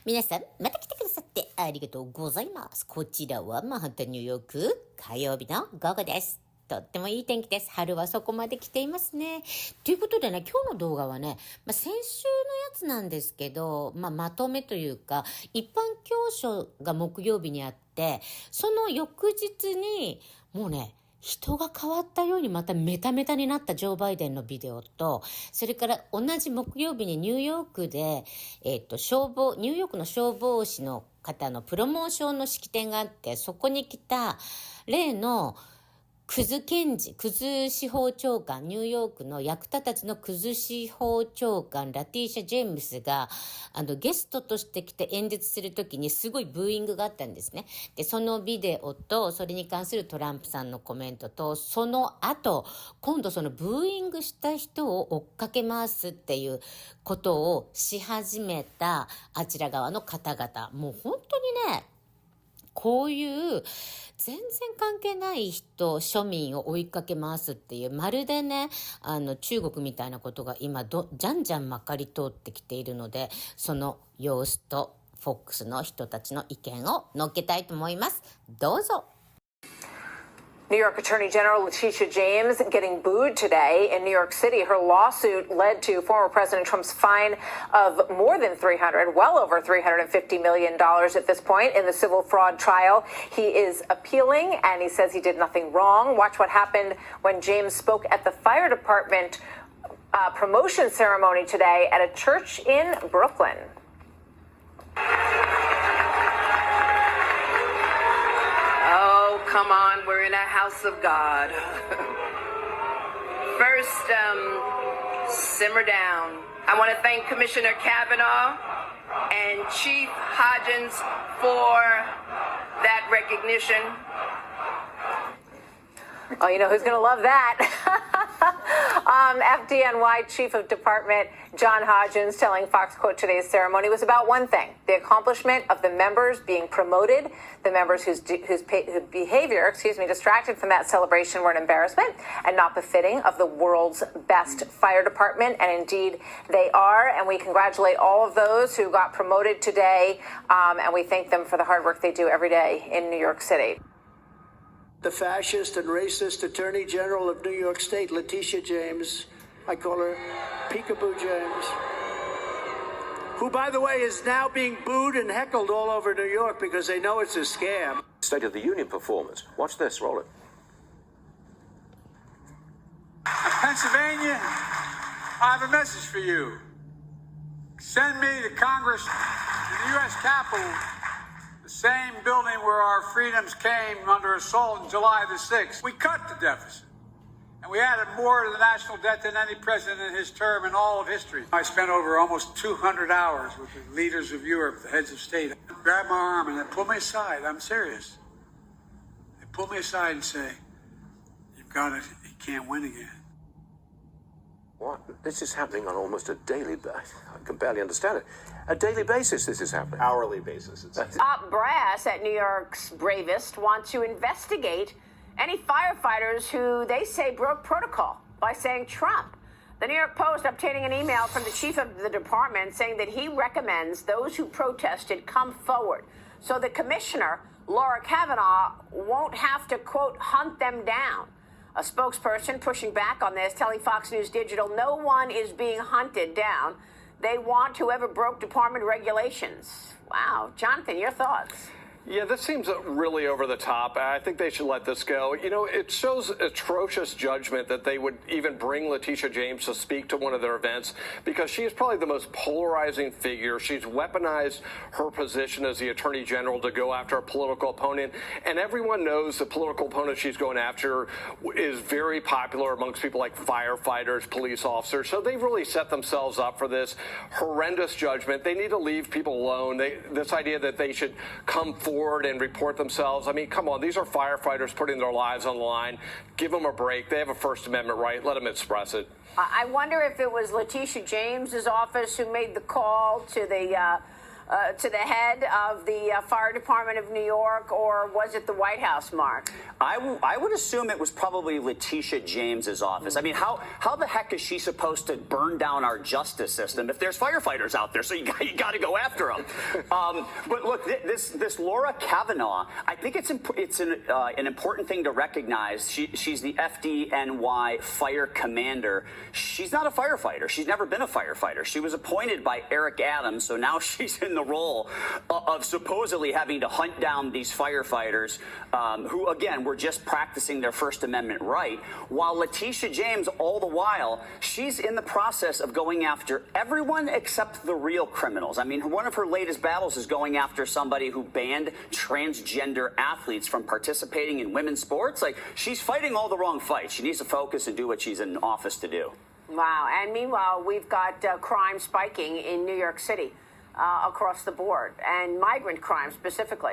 皆さん、また来てくださってありがとうございます。こちらはマンハッタンニューヨーク、火曜日の午後です。とってもいい天気です。春はそこまで来ていますね。ということでね、今日の動画はね、先週のやつなんですけど、まとめというか、一般教書が木曜日にあって、その翌日に、もうね、人が変わったようにまたメタメタになったジョー・バイデンのビデオと、それから同じ木曜日にニューヨークで、ニューヨークの消防士の方のプロモーションの式典があって、そこに来た例のクズ司法長官、ニューヨークの役立たずのクズ司法長官、ラティーシャ・ジェームスが、ゲストとして来て演説するときにすごいブーイングがあったんですね。で、そのビデオと、それに関するトランプさんのコメントと、その後、今度そのブーイングした人を追っかけ回すっていうことをし始めたあちら側の方々。もう本当にね、こういう全然関係ない人、庶民を追いかけ回すっていう、まるでね、中国みたいなことが今じゃんじゃんまかり通ってきているので、その様子とFOX の人たちの意見を乗っけたいと思います。どうぞ。New York Attorney General Letitia James getting booed today in New York City. Her lawsuit led to former President Trump's fine of more than well over $350 million at this point in the civil fraud trial. He is appealing, and he says he did nothing wrong. Watch what happened when James spoke at the fire department promotion ceremony today at a church in Brooklyn. Come on, we're in a house of God. First, simmer down. I want to thank Commissioner Kavanaugh and Chief Hodgins for that recognition. Oh, you know who's going to love that? FDNY Chief of Department John Hodgins telling Fox quote today's ceremony was about one thing: the accomplishment of the members being promoted. The members whose behavior, distracted from that celebration were an embarrassment and not befitting of the world's best fire department. And indeed, they are. And we congratulate all of those who got promoted today. And we thank them for the hard work they do every day in New York City. The fascist and racist Attorney General of New York State, Letitia James, I call her Peekaboo James, who, by the way, is now being booed and heckled all over New York because they know it's a scam. State of the Union performance. Watch this, roll it. Pennsylvania, I have a message for you. Send me to Congress, to the U.S. Capitol, the same building where our freedoms came under assault on July the 6th. We cut the deficit, and we added more to the national debt than any president in his term in all of history. I spent over almost 200 hours with the leaders of Europe, the heads of state. They grabbed my arm and they pulled me aside. I'm serious. They pulled me aside and say, "You've got it. You can't win again." What? This is happening on almost a daily basis. I can barely understand it. A daily basis this is happening. Hourly basis. Top brass at New York's bravest want to investigate any firefighters who they say broke protocol by saying Trump. The New York Post obtaining an email from the chief of the department saying that he recommends those who protested come forward so the commissioner, Laura Kavanaugh, won't have to, quote, hunt them down. A spokesperson pushing back on this, telling Fox News Digital no one is being hunted down. They want whoever broke department regulations. Wow. Jonathan, your thoughts? Yeah, this seems really over the top. I think they should let this go. You know, it shows atrocious judgment that they would even bring Letitia James to speak to one of their events because she is probably the most polarizing figure. She's weaponized her position as the Attorney General to go after a political opponent. And everyone knows the political opponent she's going after is very popular amongst people like firefighters, police officers. So they've really set themselves up for this horrendous judgment. They need to leave people alone. This idea that they should come forward and report themselves. I mean, come on, these are firefighters putting their lives on the line. Give them a break. They have a First Amendment right. Let them express it. I wonder if it was Letitia James's office who made the call to the to the head of the fire department of New York, or was it the White House, Mark? I would assume it was probably Letitia James's office. I mean, how the heck is she supposed to burn down our justice system if there's firefighters out there? So you got to go after them. But look, this Laura Kavanaugh, I think it's an important thing to recognize. She's the FDNY fire commander. She's not a firefighter. She's never been a firefighter. She was appointed by Eric Adams, so now she's in the role of supposedly having to hunt down these firefighters who, again, were just practicing their First Amendment right, while Letitia James, all the while, she's in the process of going after everyone except the real criminals. I mean, one of her latest battles is going after somebody who banned transgender athletes from participating in women's sports. Like, she's fighting all the wrong fights. She needs to focus and do what she's in office to do. Wow. And meanwhile, we've got crime spiking in New York City across the board, and migrant crime specifically.